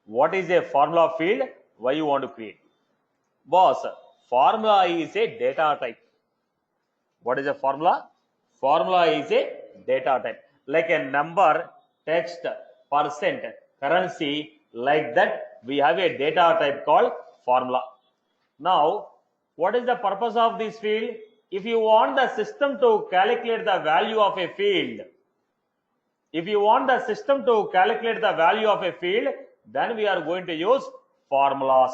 What is a formula field? Why you want to create? Boss, formula is a data type. What is a formula? Formula is a data type. Like a number, text, percent, currency, like that, we have a data type called formula. Now, what is the purpose of this field? If you want the system to calculate the value of a field, then we are going to use formulas.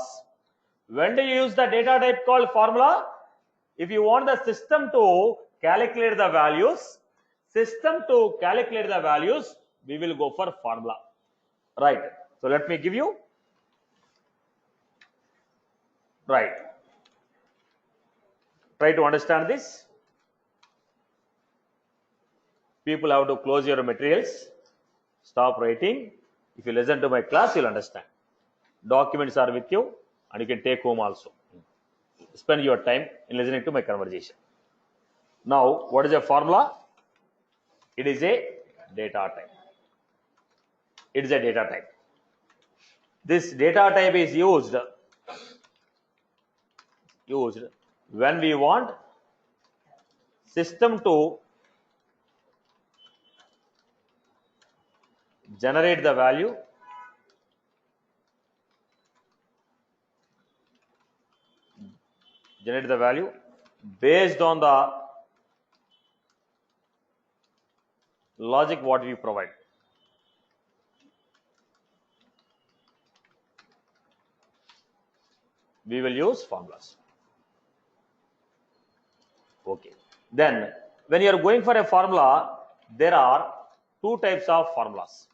When do you use the data type called formula? If you want the system to calculate the values, we will go for formula. Right. So let me give you. Right. Try to understand this. People have to close your materials. Stop writing. If you listen to my class, you'll understand. Documents are with you and you can take home also. Spend your time in listening to my conversation. Now, what is a formula? It is a data type. This data type is used when we want system to generate the value based on the logic what we provide. We will use formulas. Okay. Then, when you are going for a formula, there are two types of formulas.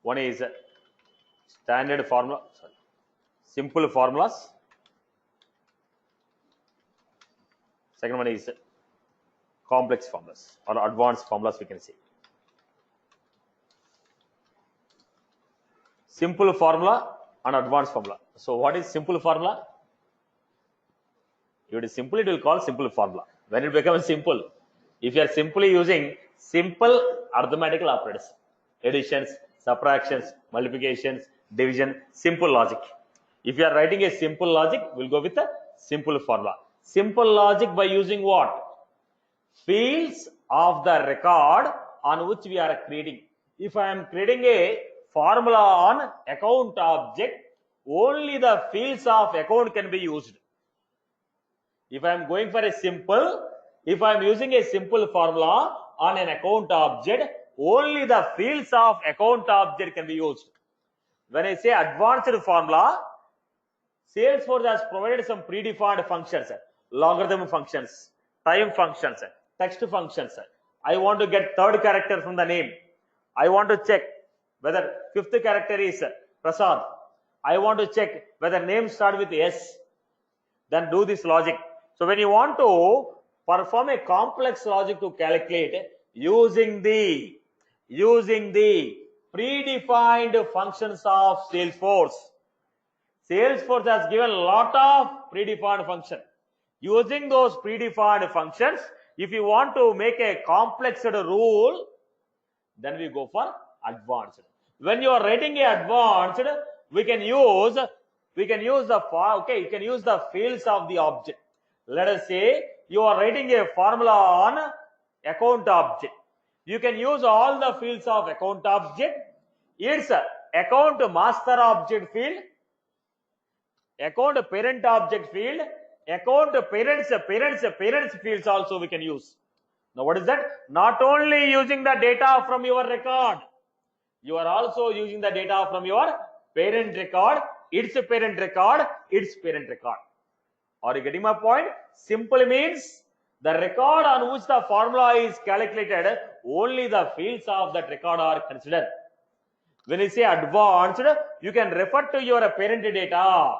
One is standard formula, simple formulas. Second one is complex formulas or advanced formulas, we can say. Simple formula and advanced formula. So what is simple formula? If it is simple, it will call simple formula. When it becomes simple, if you are simply using simple arithmetical operators, additions, subtractions, multiplications, division, simple logic. If you are writing a simple logic, we'll go with a simple formula. Simple logic by using what? Fields of the record on which we are creating. If I am creating a formula on account object, only the fields of account can be used. If I am going for a simple, if I am using a simple formula on an account object, only the fields of account object can be used. When I say advanced formula, Salesforce has provided some predefined functions, logarithm functions, time functions, text functions. I want to get third character from the name. I want to check whether fifth character is Prasad. I want to check whether name start with S. Then do this logic. So when you want to perform a complex logic to calculate using the predefined functions of Salesforce. Salesforce has given a lot of predefined functions. Using those predefined functions, if you want to make a complex rule, then we go for advanced. When you are writing a advanced, you can use the fields of the object. Let us say you are writing a formula on account object. You can use all the fields of account object. It's account master object field, account parent object field, account parents fields also we can use. Now what is that? Not only using the data from your record, you are also using the data from your parent record, its parent record, its parent record. Are you getting my point? Simple means the record on which the formula is calculated, only the fields of that record are considered. When you say advanced, you can refer to your parent data.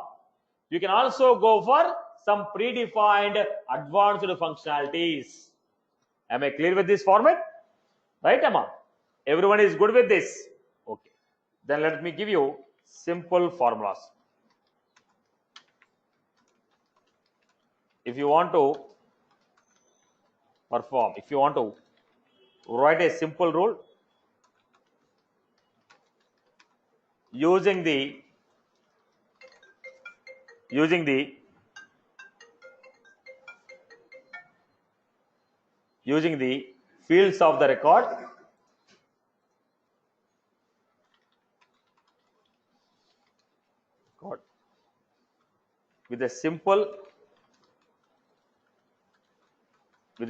You can also go for some predefined advanced functionalities. Am I clear with this format? Right, Amma? Everyone is good with this? Okay. Then let me give you simple formulas. If you want to perform, if you want to write a simple rule, using the fields of the record with a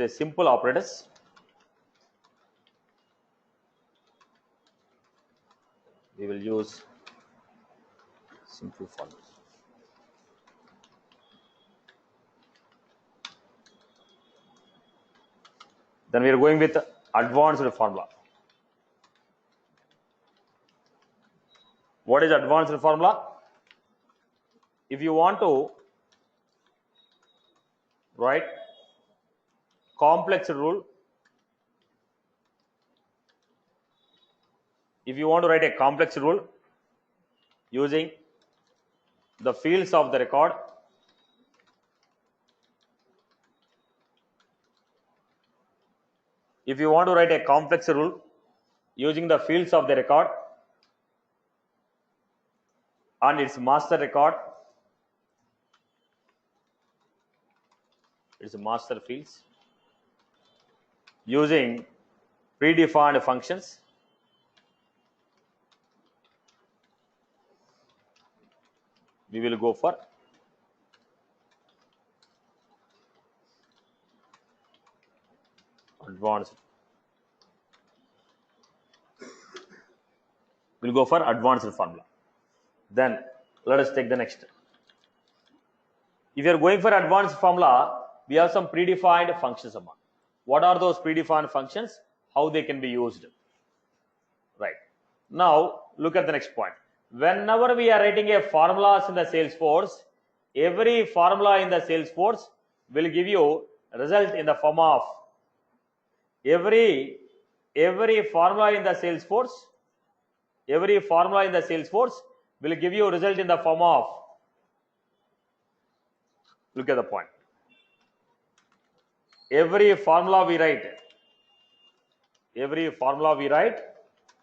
simple operators. We will use simple formula. Then we are going with advanced formula. What is advanced formula? If you want to write complex rule, using the fields of the record, and its master record, its master fields, using predefined functions, we will go for advanced. We'll go for advanced formula. Then let us take the next. If you are going for advanced formula, we have some predefined functions. What are those predefined functions? How they can be used? Right. Now look at the next point. Whenever we are writing a formulas in the Salesforce, every formula in the Salesforce will give you a result in the form of every formula in the Salesforce. Every formula in the Salesforce will give you a result in the form of, look at the point. Every formula we write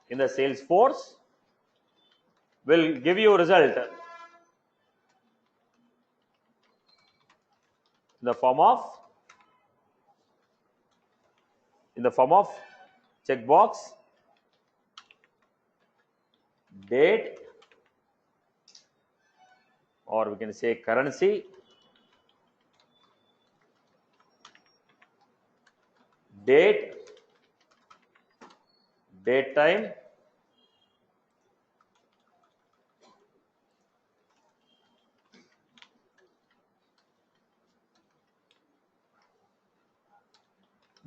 in the Salesforce will give you a result in the form of checkbox, date, or we can say currency, date time,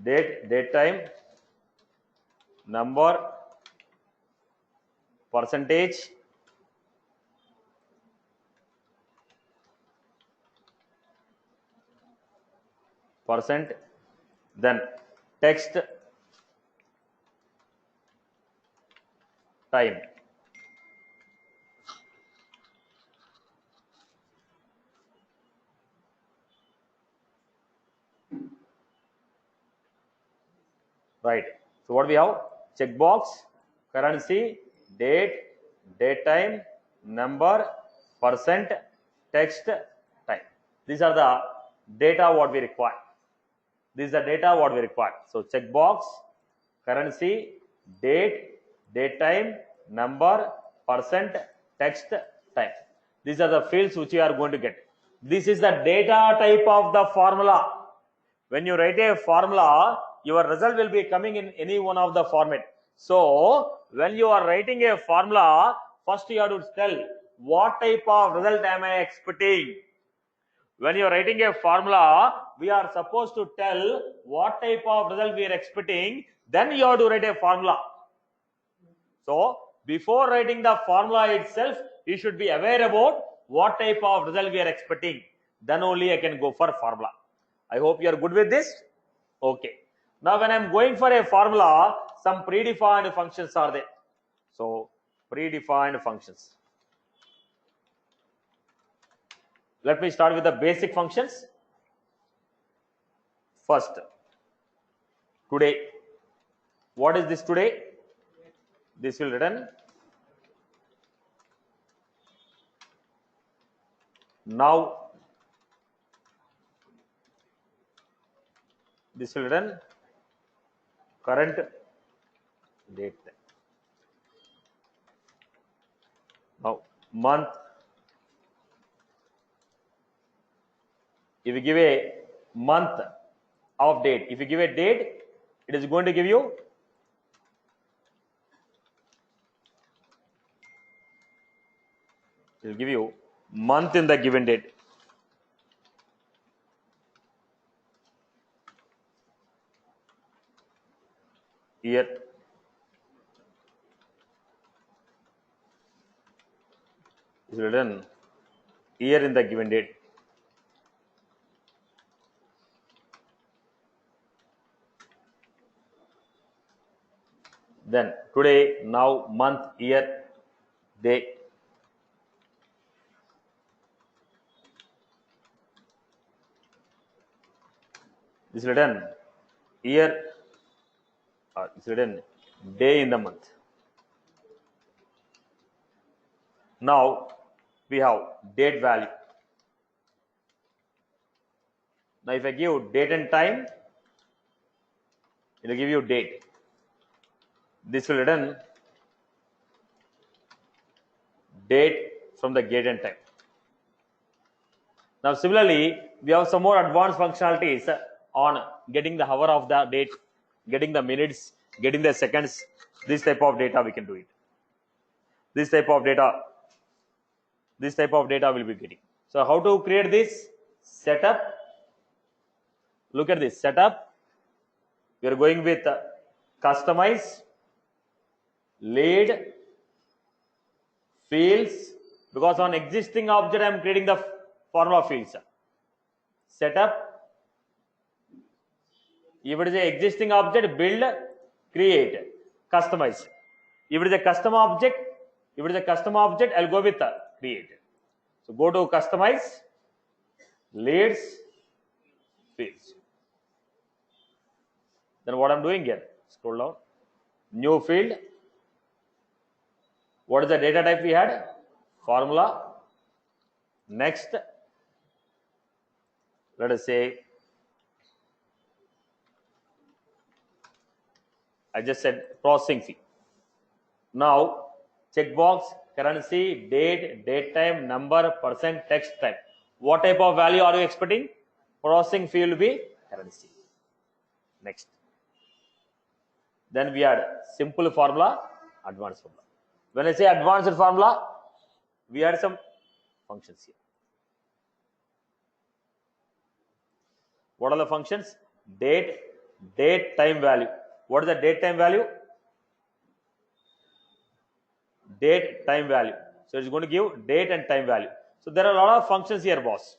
date time, number, percentage, then text time. Right. So what we have? Checkbox, currency, date time, number, percent, text time. These are the data what we require. So checkbox, currency, date time, number, percent, text time. These are the fields which you are going to get. This is the data type of the formula. When you write a formula, your result will be coming in any one of the format. So when you are writing a formula, first you have to tell what type of result am I expecting. When you are writing a formula, we are supposed to tell what type of result we are expecting. Then you have to write a formula. So before writing the formula itself, you should be aware about what type of result we are expecting. Then only I can go for formula. I hope you are good with this. Okay. Now when I am going for a formula, some predefined functions are there. So predefined functions. Let me start with the basic functions. First, today. What is this today? This will return Now this will return current date. Now month, if you give a month of date, if you give a date, it is going to give you month in the given date. Year, is written year in the given date. Then today, now, month, year, day. This is written year, it's written day in the month. Now we have date value. Now if I give date and time, it will give you date. This will return date from the date and time. Now similarly, we have some more advanced functionalities on getting the hour of the date, getting the minutes, getting the seconds. This type of data we can do it. This type of data will be getting. So how to create this? Setup. Look at this setup. We are going with customize, lead, fields, because on existing object I am creating the formula fields. Setup. If it is an existing object, build, create, customize. If it is a custom object, I'll go with create. So go to customize, leads, fields. Then what I'm doing here? Scroll down. New field. What is the data type we had? Formula. Next. Let us say, I just said processing fee. Now checkbox, currency, date, date time, number, percent, text type. What type of value are you expecting? Processing fee will be currency. Next. Then we add simple formula, advanced formula. When I say advanced formula, we add some functions here. What are the functions? Date, time value. What is the date time value? Date, time value. So it's going to give date and time value. So there are a lot of functions here, boss.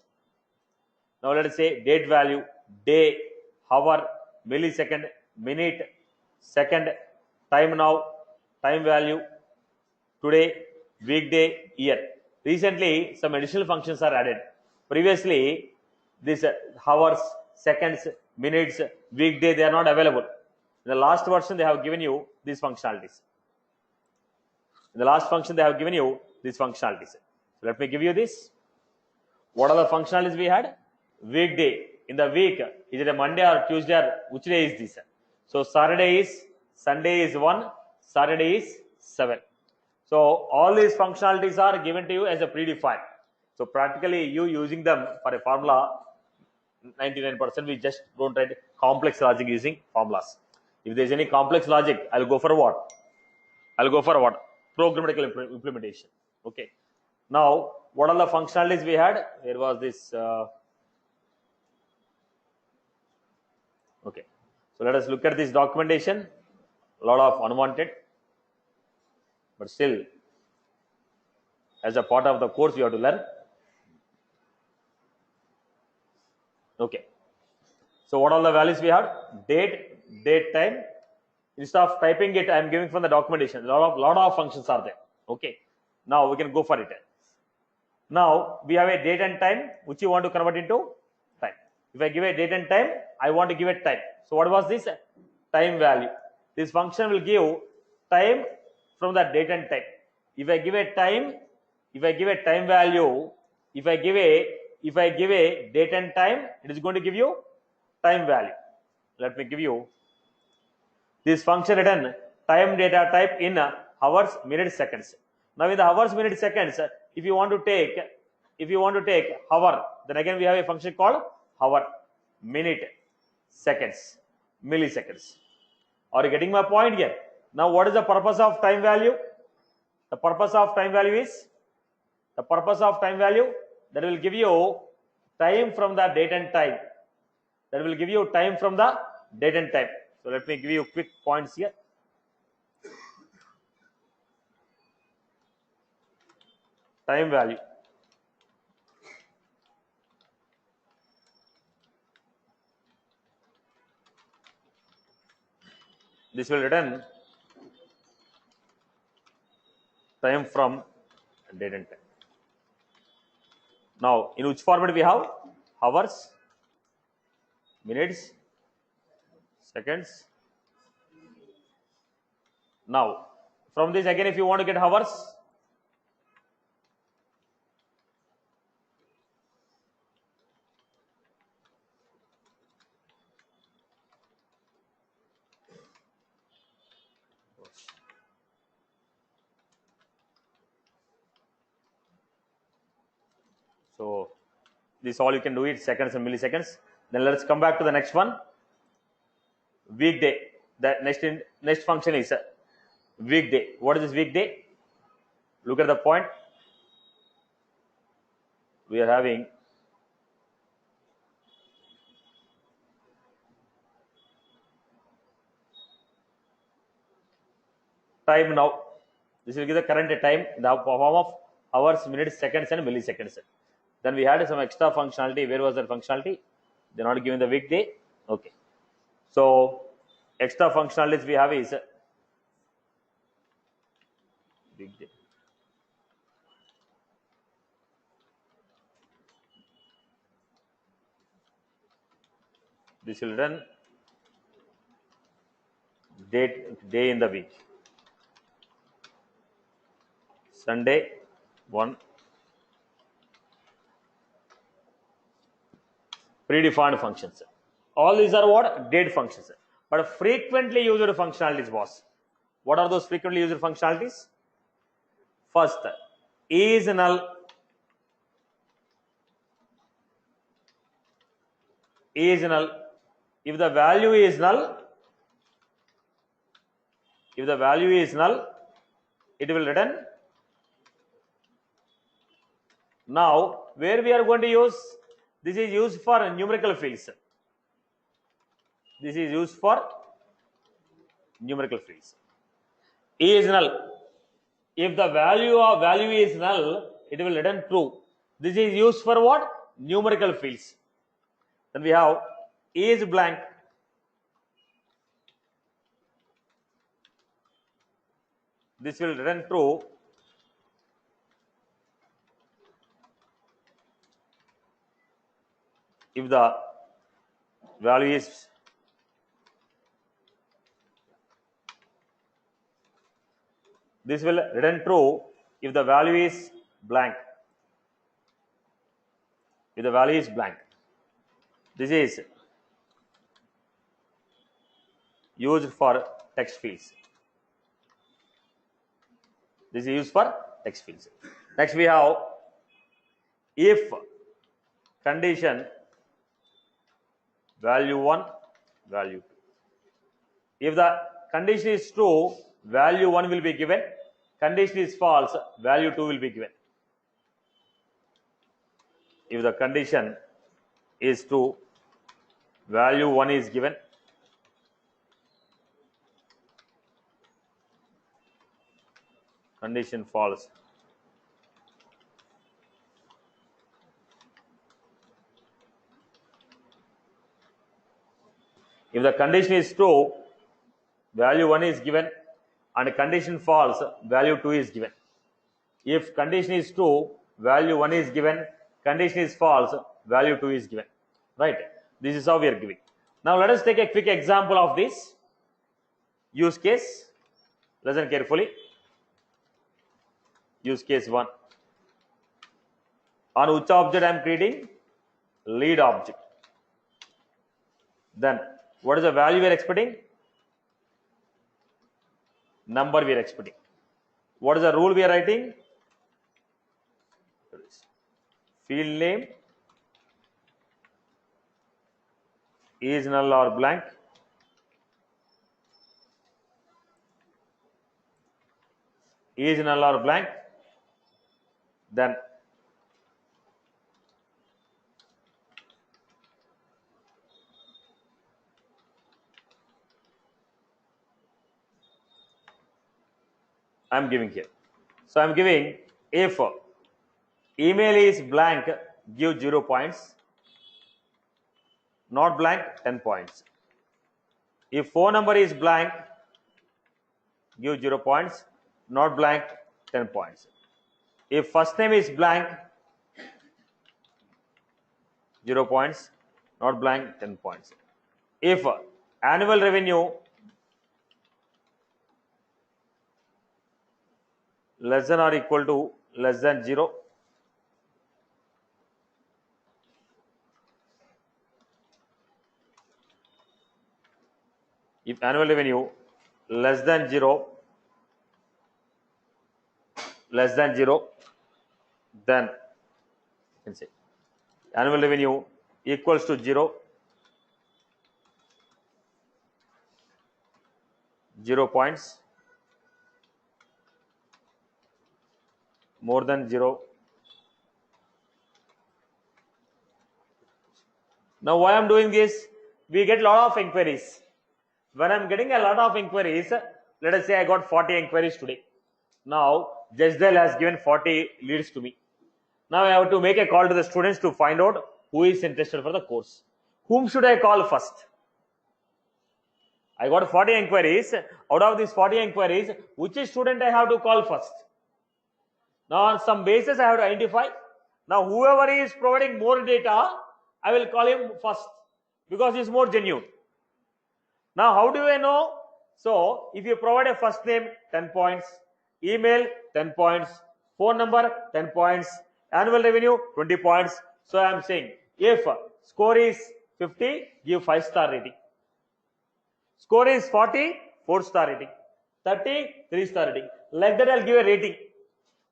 Now let us say date value, day, hour, millisecond, minute, second, time now, time value, today, weekday, year. Recently, some additional functions are added. Previously, these hours, seconds, minutes, weekday, they are not available. In the last version, they have given you these functionalities. In the last function, they have given you these functionalities. So let me give you this. What are the functionalities we had? Weekday. In the week, is it a Monday or Tuesday or which day is this? So Saturday is, Sunday is 1, Saturday is 7. So all these functionalities are given to you as a predefined. So practically you using them for a formula, 99% we just don't write complex logic using formulas. If there is any complex logic, I'll go for what? Programmatical implementation. Okay. Now, what are the functionalities we had? There was this. Okay. So let us look at this documentation. A lot of unwanted, but still, as a part of the course, you have to learn. Okay. So what are the values we have? Date, time. Instead of typing it, I am giving from the documentation. Lot of functions are there. Okay. Now we can go for it. Now we have a date and time which you want to convert into time. If I give a date and time, I want to give a time. So what was this? Time value. This function will give time from the date and time. If I give a time value, If I give a date and time, it is going to give you time value. Let me give you this function written time data type in hours, minutes, seconds. Now in the hours, minutes, seconds, if you want to take hour, then again we have a function called hour, minute, seconds, milliseconds. Are you getting my point here? Now what is the purpose of time value? The purpose of time value that will give you time from the date and time. That will give you time from the date and time. So let me give you quick points here. Time value. This will return time from date and time. Now, in which format we have? Hours, minutes, seconds. Now, from this again, if you want to get hours, so this all you can do it seconds and milliseconds. Then let's come back to the next one. Weekday. That next function is weekday. What is this weekday? Look at the point. We are having time now. This will give the current time in the form of hours, minutes, seconds, and milliseconds. Then we had some extra functionality. Where was that functionality? They're not giving the weekday. Okay. So extra functionalities we have is weekday. This will run day in the week. Sunday 1. Predefined functions. All these are what? Date functions. But frequently used functionalities was. What are those frequently used functionalities? First, is null. Is null. If the value is null, it will return. Now, where we are going to use? This is used for numerical fields. This is used for numerical fields. Is null. If the value is null, it will return true. This is used for what? Numerical fields. Then we have is blank. This will return true. If the value is this will return true if the value is blank. If the value is blank. This is used for text fields. This is used for text fields. Next we have if condition value 1, value 2. If the condition is true, value 1 will be given. Condition is false, value 2 will be given. If the condition is true, value 1 is given. Condition false. If the condition is true, value 1 is given, and condition false, value 2 is given. If condition is true, value 1 is given, condition is false, value 2 is given. Right? This is how we are giving. Now let us take a quick example of this use case. Listen carefully. Use case 1. On which object I am creating? Lead object. Then what is the value we are expecting? Number we are expecting. What is the rule we are writing? Field name is null or blank. Is null or blank. Then I am giving here. So I am giving if email is blank, give 0 points. Not blank, 10 points. If phone number is blank, give 0 points. Not blank, 10 points. If first name is blank, 0 points. Not blank, 10 points. If annual revenue less than or equal to less than 0, if annual revenue less than 0, then you can say annual revenue equals to 0, 0 points, more than 0. Now why I am doing this? We get a lot of inquiries. When I am getting a lot of inquiries, let us say I got 40 inquiries today. Now Jasdal has given 40 leads to me. Now I have to make a call to the students to find out who is interested for the course. Whom should I call first? I got 40 inquiries. Out of these 40 inquiries, which student I have to call first? Now on some basis I have to identify. Now whoever is providing more data, I will call him first because he is more genuine. Now how do I know? So if you provide a first name, 10 points, email 10 points, phone number 10 points, annual revenue 20 points. So I am saying if score is 50, give 5-star rating. Score is 40, 4-star rating. 30, 3-star rating. Like that I'll give a rating.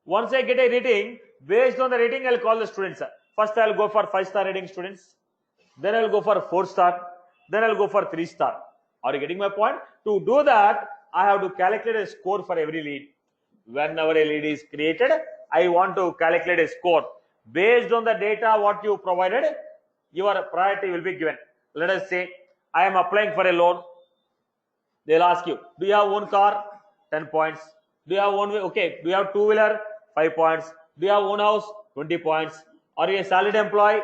Once I get a rating, based on the rating I'll call the students. First I'll go for 5-star rating students. Then I'll go for 4-star. Then I'll go for 3-star. Are you getting my point? To do that, I have to calculate a score for every lead. Whenever a lead is created, I want to calculate a score. Based on the data what you provided, your priority will be given. Let us say I am applying for a loan. They'll ask you, do you have one car? 10 points. Do you have one way? Okay. Do you have two-wheeler? 5 points. Do you have one house? 20 points. Are you a salaried employee?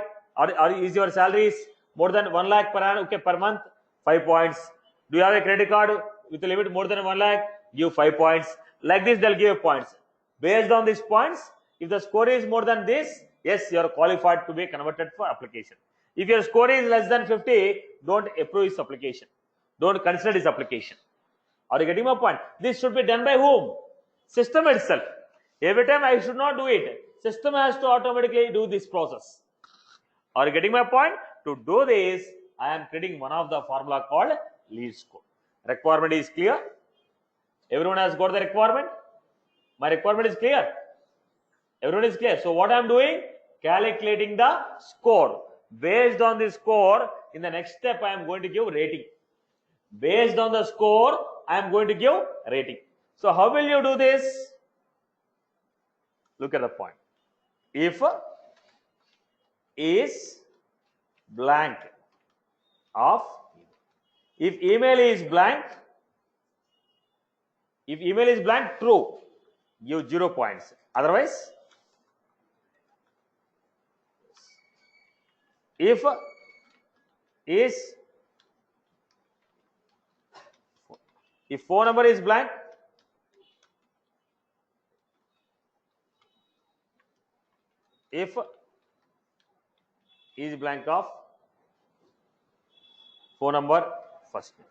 Is your salaries more than 1 lakh per annum? Okay, per month? 5 points. Do you have a credit card with a limit more than 1 lakh? Give 5 points. Like this, they'll give points. Based on these points, if the score is more than this, yes, you are qualified to be converted for application. If your score is less than 50, don't approve this application. Don't consider this application. Are you getting my point? This should be done by whom? System itself. Every time I should not do it. System has to automatically do this process. Are you getting my point? To do this, I am creating one of the formula called lead score. Requirement is clear? Everyone has got the requirement? My requirement is clear? Everyone is clear? So what I am doing? Calculating the score. Based on the score, in the next step I am going to give rating. Based on the score, I am going to give rating. So how will you do this? Look at the point. If is blank of, if email is blank, true, give 0 points. Otherwise, if phone number is blank, if is blank of phone number first name.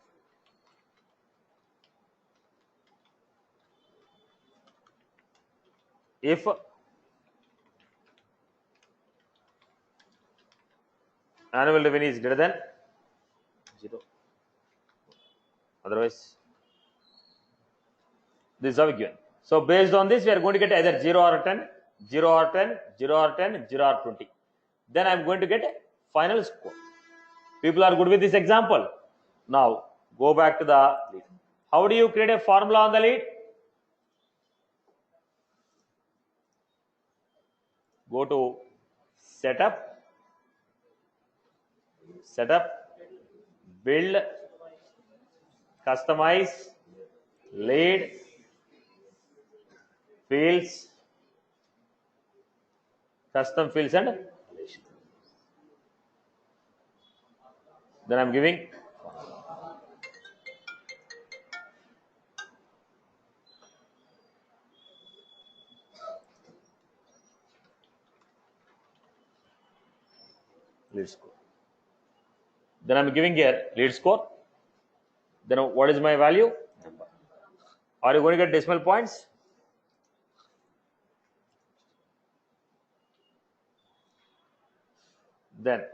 If Annual revenue is greater than 0. Otherwise, this is how we given. So based on this, we are going to get either 0 or 10, 0 or 10, 0 or 10, 0 or 20. Then I am going to get a final score. People are good with this example. Now go back to the lead. How do you create a formula on the lead? Go to setup, build, customize, lead, fields, custom fields and then I'm giving lead score. Then I'm giving here lead score. Then what is my value? Number. Are you going to get decimal points? Then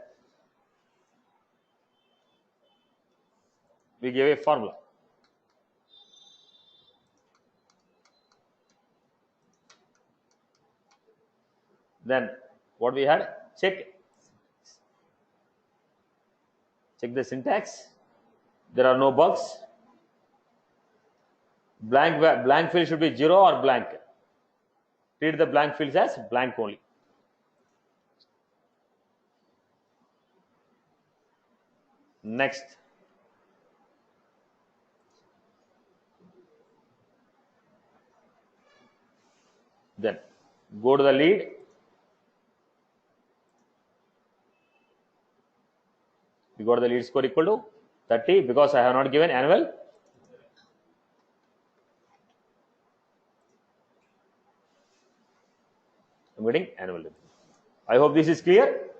we give a formula. Then what we had? Check the syntax. There are no bugs. Blank field should be 0 or blank. Treat the blank fields as blank only. Next. Then go to the lead. We got the lead score equal to 30 because I have not given annual. I'm getting annual. I hope this is clear.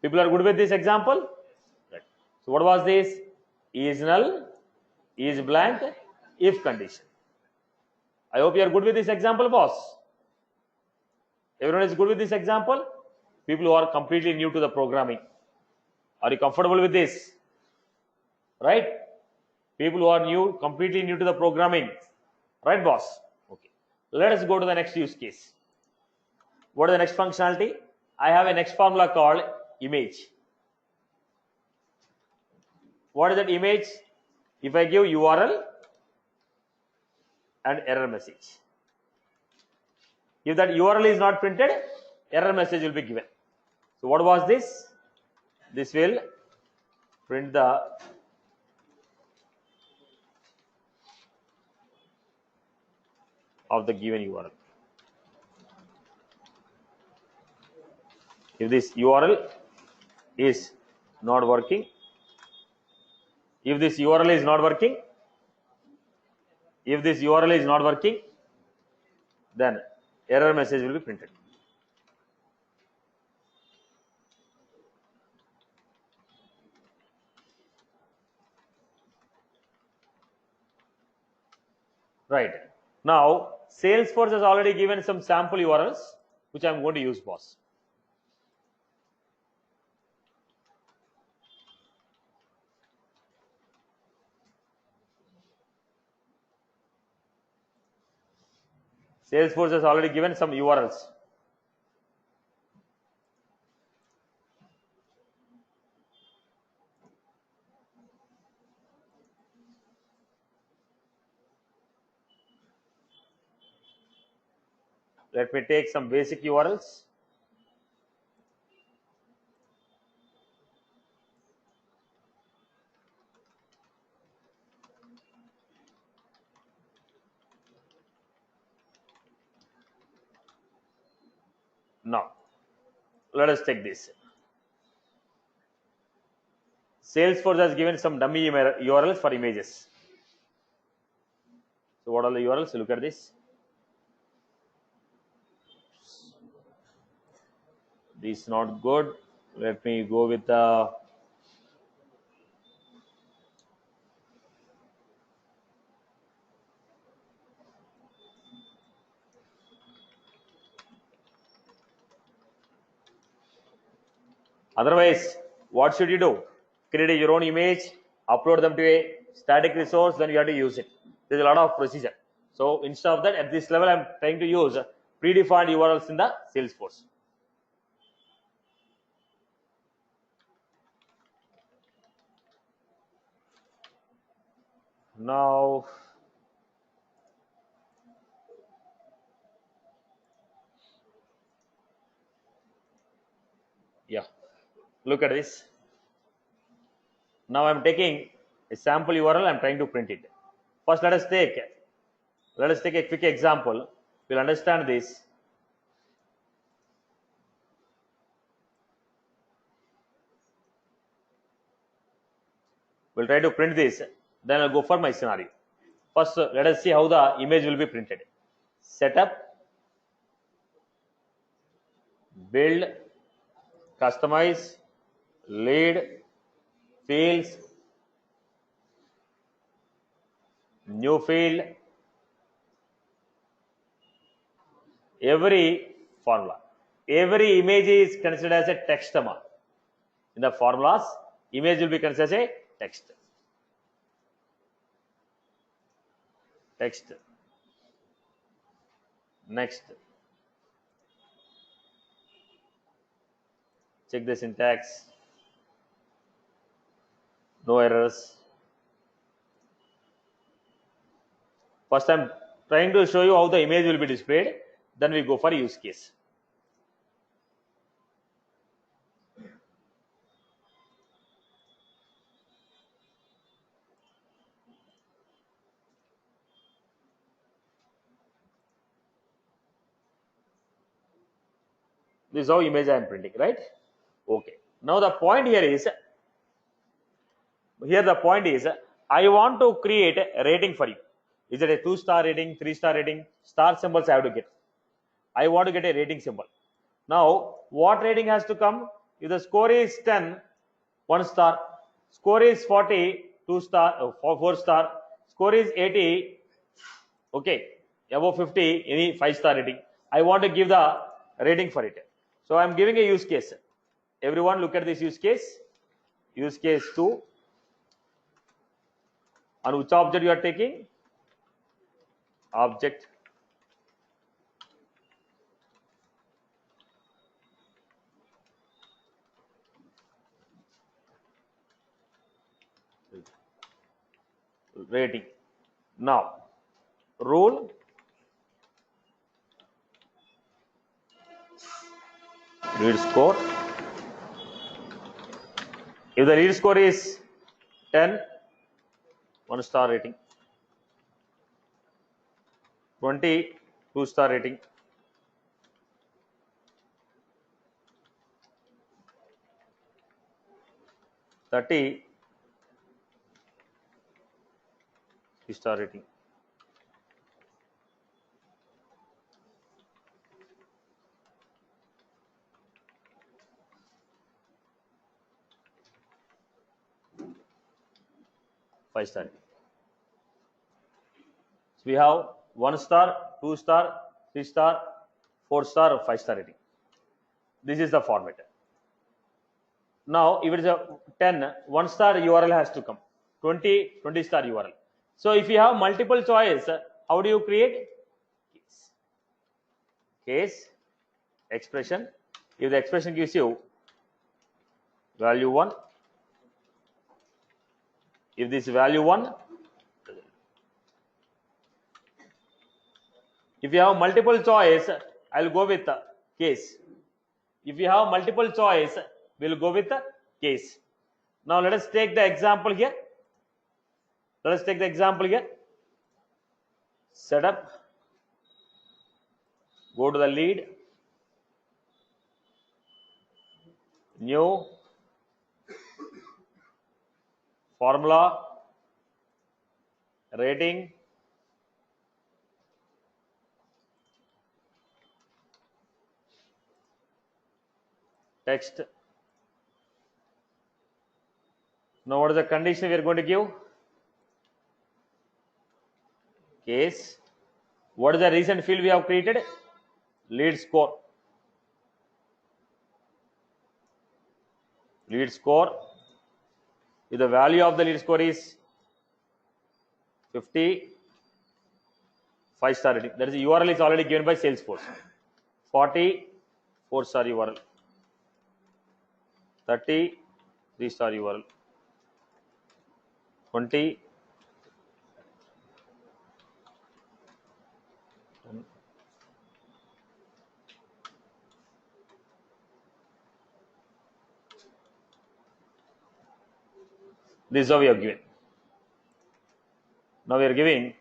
People are good with this example. Right. So what was this? Is null, is blank, if condition. I hope you are good with this example, boss. Everyone is good with this example? People who are completely new to the programming. Are you comfortable with this? Right? People who are completely new to the programming. Right, boss? Okay. Let us go to the next use case. What is the next functionality? I have a next formula called image. What is that image? If I give URL and error message. If that URL is not printed, error message will be given. So what was this? This will print the of the given URL. If this URL is not working, then error message will be printed. Right. Now, Salesforce has already given some sample URLs, which I am going to use, boss. Salesforce has already given some URLs. Let me take some basic URLs. Now, let us take this. Salesforce has given some dummy URLs for images. So what are the URLs? Look at this. This is not good. Let me go with the otherwise what should you do? Create your own image, upload them to a static resource, then you have to use it. There's a lot of procedure. So instead of that, at this level, I'm trying to use predefined URLs in the Salesforce. Now, yeah, look at this. Now I'm taking a sample URL, I'm trying to print it. First, let us take a quick example. We'll understand this. We'll try to print this, then I'll go for my scenario. First, let us see how the image will be printed. Setup, build, customize, lead, fields, new field, every formula. Every image is considered as a text mark. In the formulas, image will be considered as a text. Text. Next. Check the syntax. No errors. First, I'm trying to show you how the image will be displayed. Then we go for use case. This is how image I am printing, right? Okay. Now the point here is, I want to create a rating for you. Is it a 2-star rating, 3-star rating? Star symbols I have to get. I want to get a rating symbol. Now, what rating has to come? If the score is 10, 1 star. Score is 40, 2 star, 4 star. Score is 80, okay, above 50, any 5-star rating. I want to give the rating for it. So I'm giving a use case. Everyone look at this use case. Use case 2. On which object you are taking? Object. Rating. Now, rule. Read score. If the read score is 10, 1-star rating. 20, 2-star rating. 30, 3-star rating. Five-star. So we have 1-star, 2-star, 3-star, 4-star, or 5-star rating. This is the format. Now, if it is a 10, 1-star URL has to come. 20, 20-star URL. So if you have multiple choice, how do you create? Case, expression. If the expression gives you value 1, if this value 1, if you have multiple choice, I'll go with case. If you have multiple choice, we'll go with case. Now let us take the example here. Setup. Go to the lead. New. Formula. Rating. Text. Now what is the condition we are going to give? Case. What is the recent field we have created? Lead score. lead score. If the value of the lead score is 50, 5-star rating. That is, the URL is already given by Salesforce. 40, 4-star URL. 30, 3-star URL. 20, this is how we are given. Now we are giving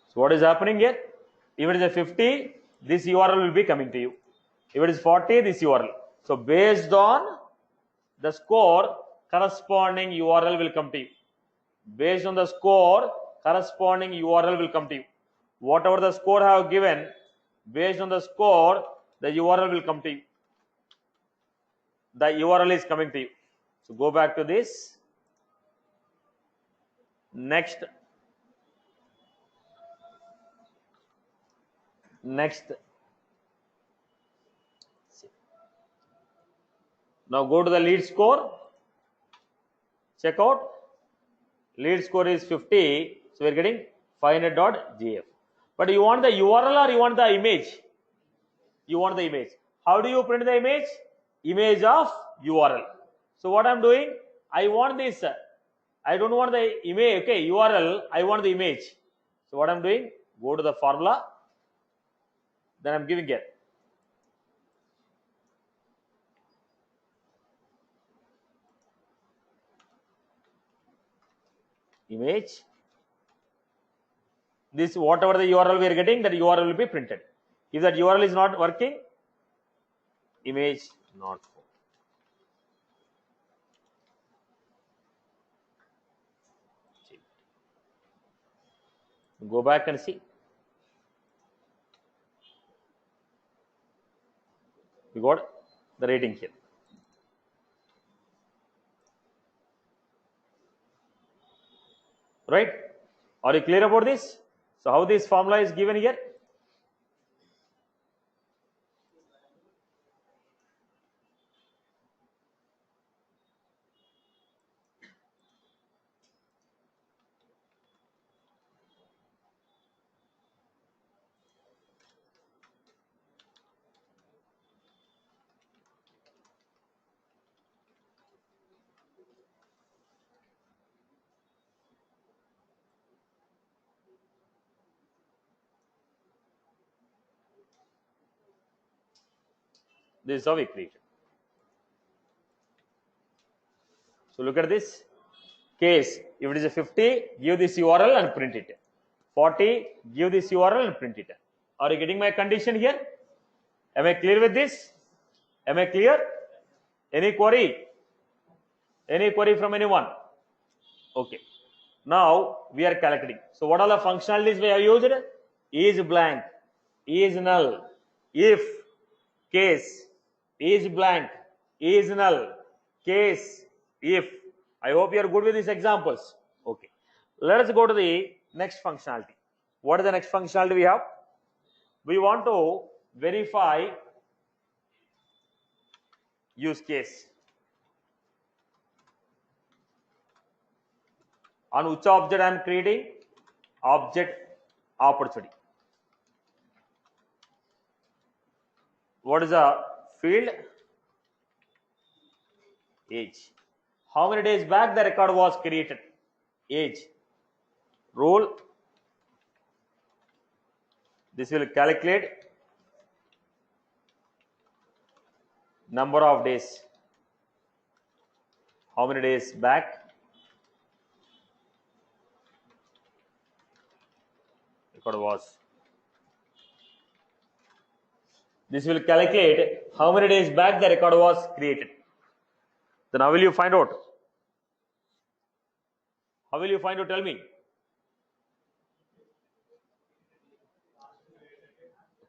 so what is happening here? If it is a 50, this URL will be coming to you. If it is 40, this URL. So based on the score, corresponding URL will come to you. Based on the score, corresponding URL will come to you. Whatever the score I have given, based on the score, the URL will come to you. The URL is coming to you. So go back to this. Next. Now go to the lead score. Check out. Lead score is 50. So we are getting 500.gf. But you want the URL or you want the image? You want the image. How do you print the image? Image of URL. So what I'm doing? I want this. I don't want the image. Okay, URL. I want the image. So what I'm doing? Go to the formula. Then I'm giving it. Image. This whatever the URL we are getting, that URL will be printed. If that URL is not working, image not found. Go back and see. We got the rating here. Right? Are you clear about this? So how this formula is given here? This is how we create it. So look at this case. If it is a 50, give this URL and print it. 40, give this URL and print it. Are you getting my condition here? Am I clear with this? Am I clear? Any query? Any query from anyone? Okay. Now we are calculating. So what are the functionalities we have used? Is blank, is null, if, case, is blank, is null, case, if. I hope you are good with these examples. Okay. Let us go to the next functionality. What is the next functionality we have? We want to verify use case. On which object I am creating? Object opportunity. What is the field? Age. How many days back the record was created? Age. Rule. This will calculate number of days. How many days back? Record was. This will calculate how many days back the record was created. Then how will you find out? How will you find out? Tell me.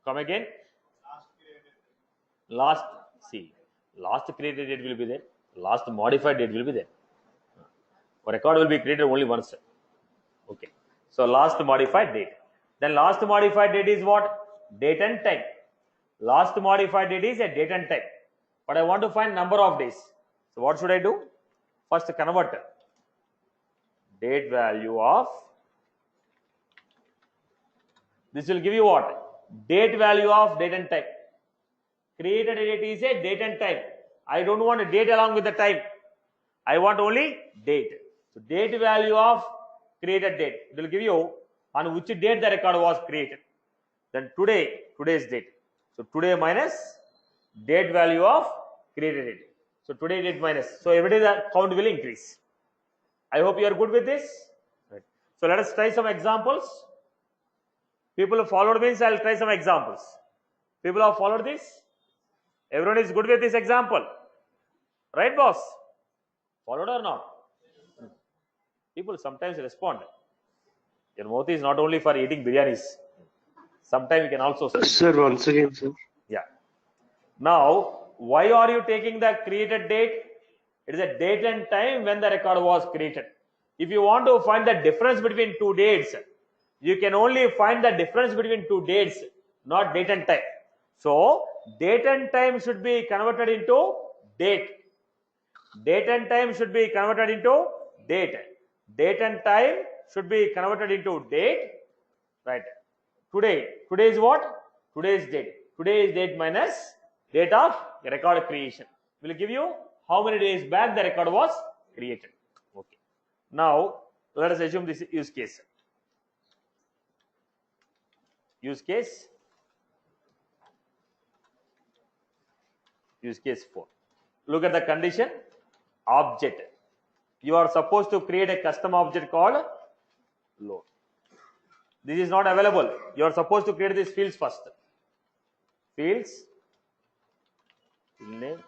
Come again. Last created date will be there. Last modified date will be there. A record will be created only once. Okay. So last modified date. Then last modified date is what? Date and time. Last modified date is a date and time. But I want to find number of days. So what should I do? First convert date value of, this will give you what? Date value of date and time. Created date is a date and time. I don't want a date along with the time. I want only date. So date value of created date. It will give you on which date the record was created. Then today's date. So today minus date value of created date. So today date minus. So every day the count will increase. I hope you are good with this. Right. So let us try some examples. People who followed means I will try some examples. People who have followed this. Everyone is good with this example. Right, boss? Followed or not? People sometimes respond. Your mouth is not only for eating biryanis. Sometimes you can also speak. Sir, once again, sir. Yeah. Now, why are you taking the created date? It is a date and time when the record was created. If you want to find the difference between two dates, you can only find the difference between two dates, not date and time. So, date and time should be converted into date. Date and time should be converted into date. Date and time should be converted into date. Right. Today is what? Today's date. Today's date minus date of record creation will give you how many days back the record was created. Okay. Now let us assume this use case. Use case 4. Look at the condition. Object. You are supposed to create a custom object called load. This is not available. You are supposed to create these fields first. Fields, field name,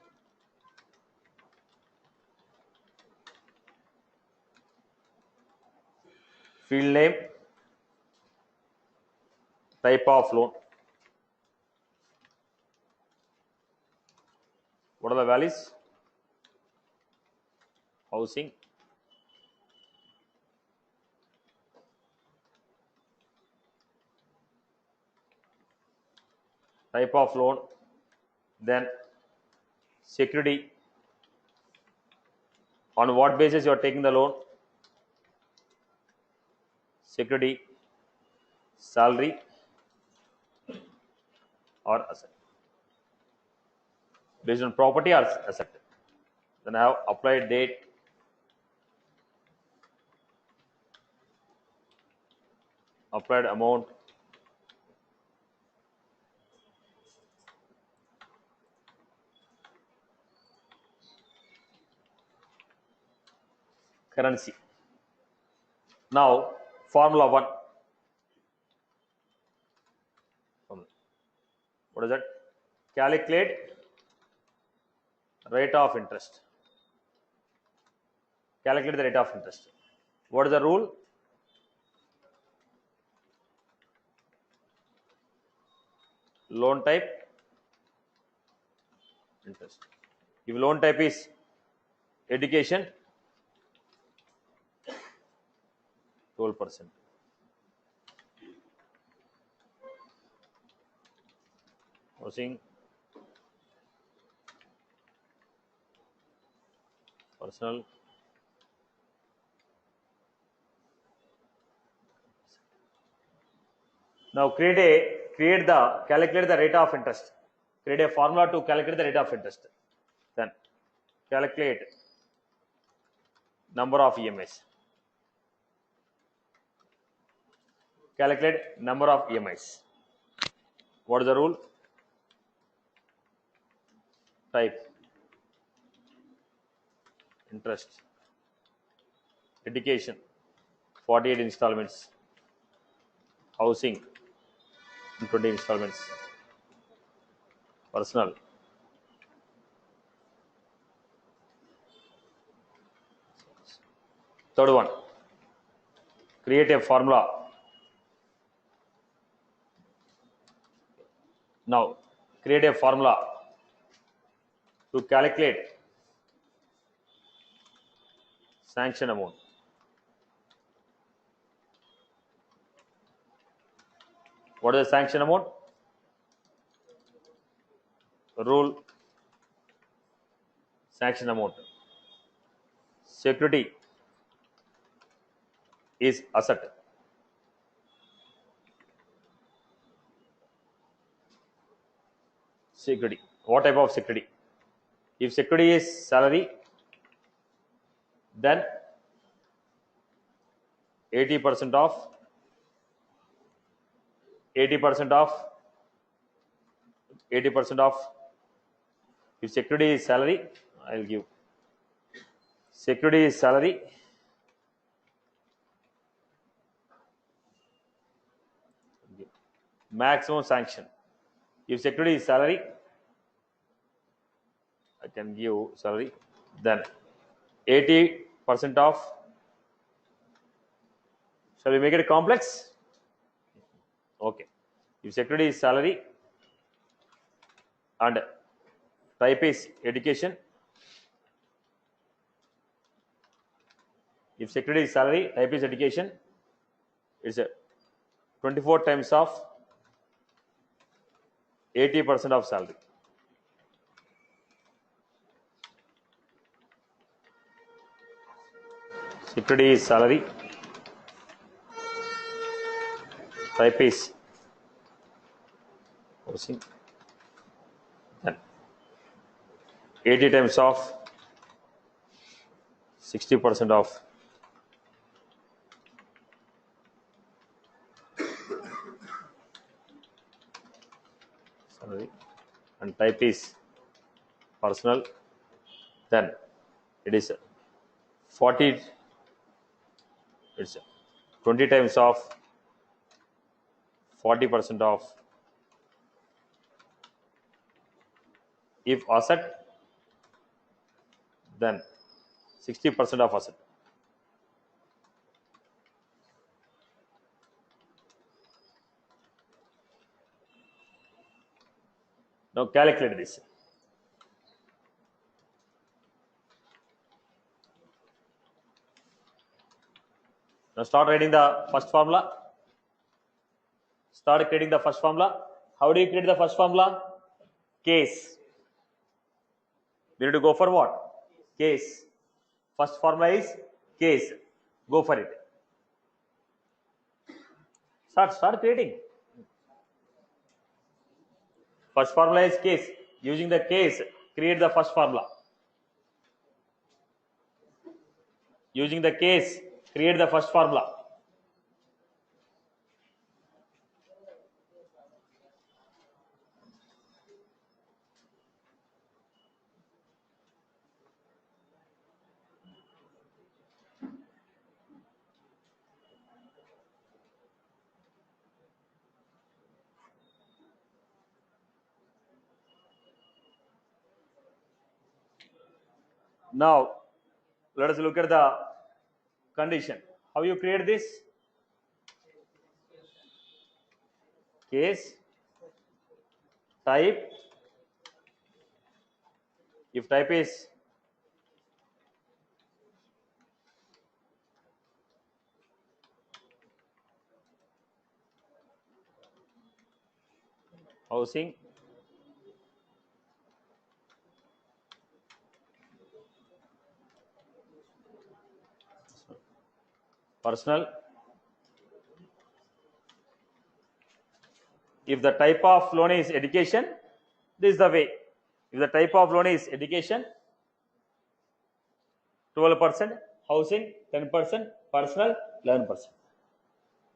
field name, type of loan. What are the values? Housing, type of loan, then security, on what basis you are taking the loan, security, salary or asset, based on property or asset. Then I have applied date, applied amount, currency. Now formula 1. What is that? Calculate rate of interest. Calculate the rate of interest. What is the rule? Loan type, interest. If loan type is education, 12%. Housing, personal, now calculate the rate of interest. Create a formula to calculate the rate of interest. Then calculate number of EMIs. Calculate number of EMIs. What is the rule? Type, interest, education, 48 installments, housing, 20 installments, personal, third one, create a formula. Now create a formula to calculate sanction amount. What is the sanction amount? Rule sanction amount. Security is asset. Security. What type of security? If security is salary, then 80% of 80% of 80% of, if security is salary, I'll give security is salary, maximum sanction. If security is salary, I can give salary, then 80% of, shall we make it complex? Okay. If security is salary and type is education, if security is salary, type is education, it's a 24 times of 80% of salary. Security is salary, type is housing, then 80 times of 60% of salary, and type is personal, then it is 40, it's 20 times of 40% of, if asset, then 60% of asset. Now calculate this. Now start writing the first formula. Start creating the first formula. How do you create the first formula? Case. We need to go for what? Case. First formula is case. Go for it. Start creating. First formula is case. Using the case, create the first formula. Using the case, create the first formula. Now, let us look at the condition. How you create this? Case, type, if type is housing, personal, if the type of loan is education, this is the way. If the type of loan is education, 12%, housing 10%, personal 11%.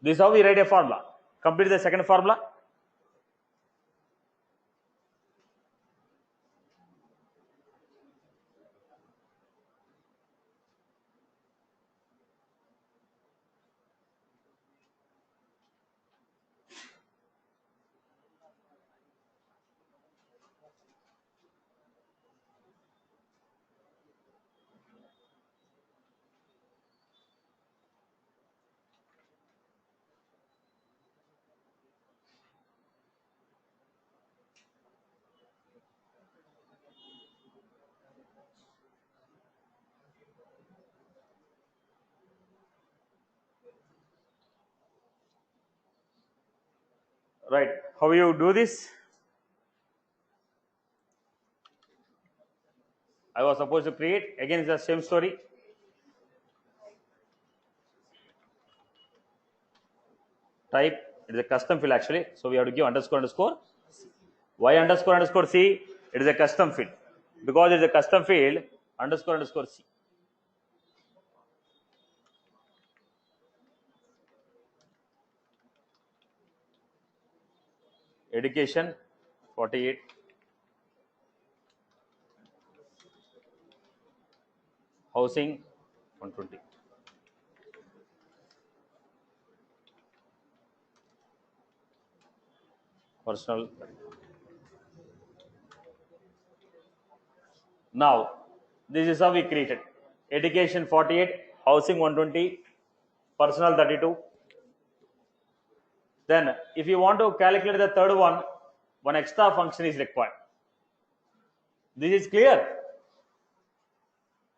This is how we write a formula. Complete the second formula. Right. How you do this? I was supposed to create. Again, it's the same story. Type. It is a custom field actually. So we have to give underscore underscore. Why underscore underscore C? It is a custom field. Because it is a custom field, underscore underscore C. Education 48. Housing 120. Personal. Now, this is how we created. Education 48, housing 120, personal 32. Then, if you want to calculate the third one extra function is required. This is clear,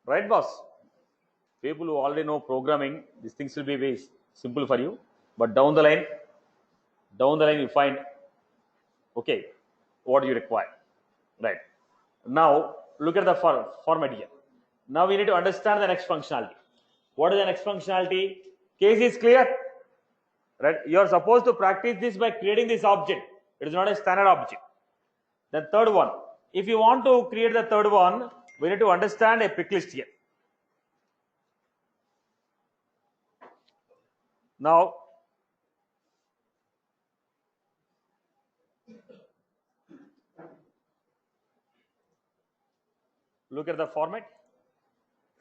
right, boss? People who already know programming, these things will be very simple for you. But down the line, you find, okay, what you require, right? Now, look at the format here. Now we need to understand the next functionality. What is the next functionality? Case is clear, right? You are supposed to practice this by creating this object. It is not a standard object. The third one, if you want to create the third one, we need to understand a pick list here. Now, look at the format.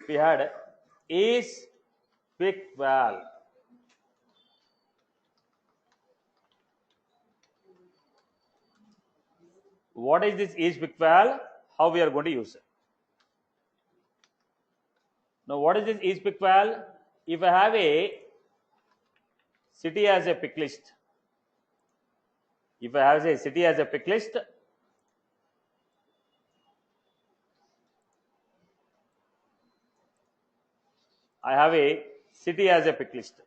We had is pick val. What is this is pick val? How we are going to use it? Now, what is this is pick val? If I have a city as a pick list, if I have a city as a pick list, I have a city as a pick list.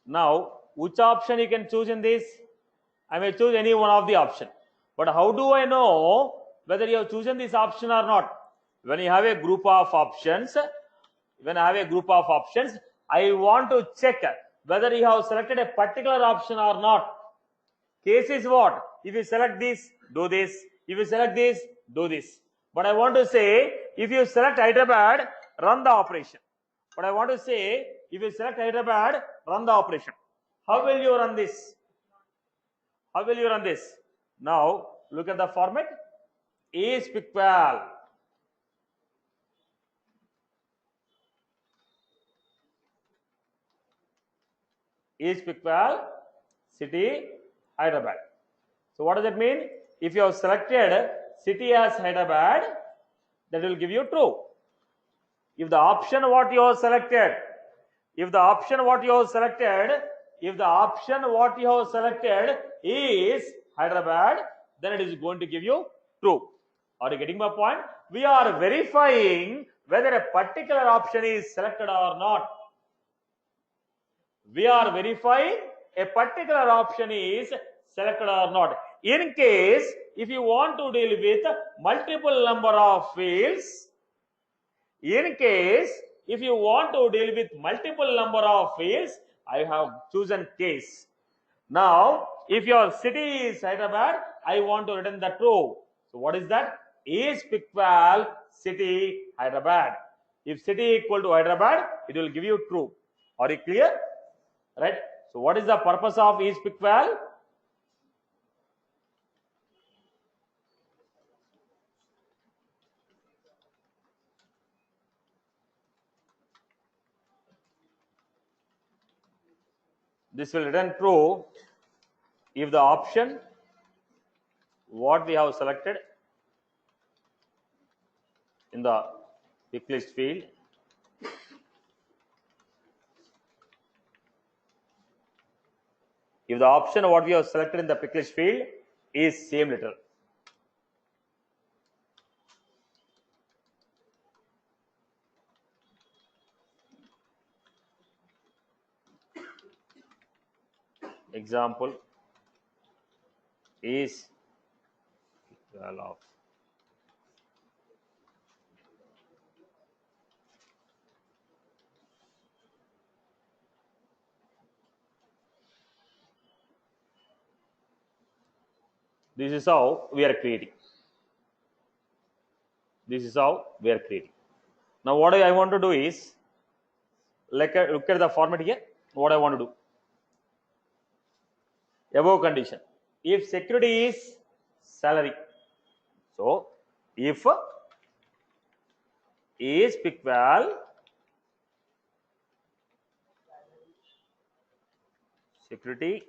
Now, which option you can choose in this? I may choose any one of the option. But how do I know whether you have chosen this option or not? When you have a group of options, I want to check whether you have selected a particular option or not. Case is what? If you select this, do this. If you select this, do this. But I want to say, if you select Hyderabad, run the operation. But I want to say, if you select Hyderabad, run the operation. How will you run this? How will you run this? Now, look at the format. Is pick val. Is pick val, city, Hyderabad. So what does that mean? If you have selected city as Hyderabad, that will give you true. If the option what you have selected is Hyderabad, then it is going to give you true. Are you getting my point? We are verifying whether a particular option is selected or not. We are verifying a particular option is selected or not. In case, if you want to deal with multiple number of fields, I have chosen case. Now, if your city is Hyderabad, I want to return the true. So what is that? Is pick val city Hyderabad. If city equal to Hyderabad, it will give you true. Are you clear? Right? So what is the purpose of is pick val? This will return true if the option what we have selected in the pick list field if the option what we have selected in the pick list field is same letter. example is equal of this is how we are creating. This is how we are creating. Now what I want to do is, look at the format here. What I want to do, above condition, if security is salary, so if is equal security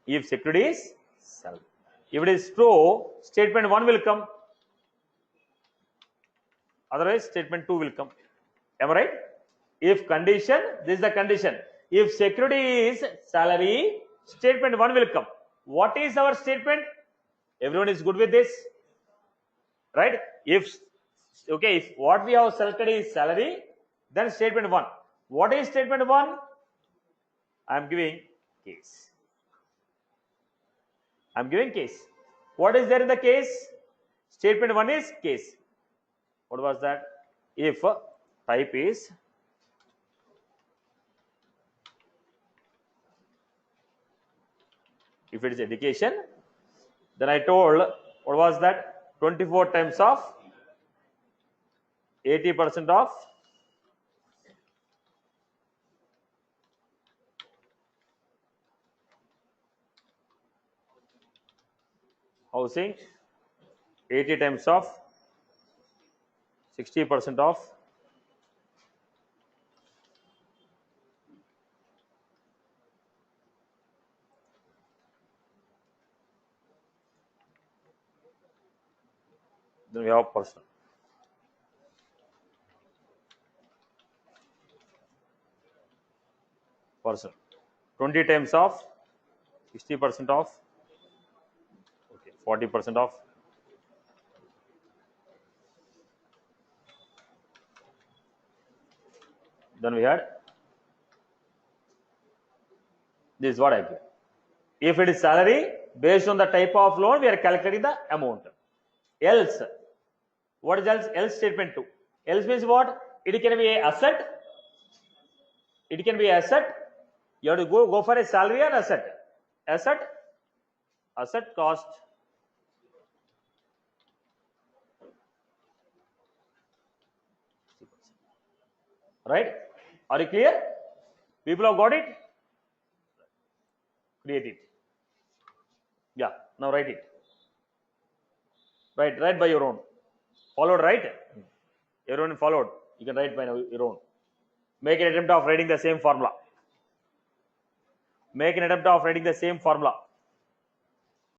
if security is salary. If it is true, statement 1 will come, otherwise statement 2 will come. Am I right? If condition, this is the condition. If security is salary, statement 1 will come. What is our statement? Everyone is good with this, right? If okay, if what we have selected is salary, then statement 1. What is statement 1? I am giving case. I am giving case. What is there in the case? Statement 1 is case. What was that? If type is if it is education, then I told what was that? 24 times of 80% of housing, 80 times of 60% of then we have person. Person 20 times of 60% of 40% of then we had this is what I give. If it is salary, based on the type of loan, we are calculating the amount. Else, what is else? Else statement 2. Else means what? It can be a asset. It can be asset. You have to go for a salary and asset. Asset cost. Right? Are you clear? People have got it? Create it. Yeah, now write it. Write by your own. Followed, right? Everyone followed. You can write by your own. Make an attempt of writing the same formula. Make an attempt of writing the same formula.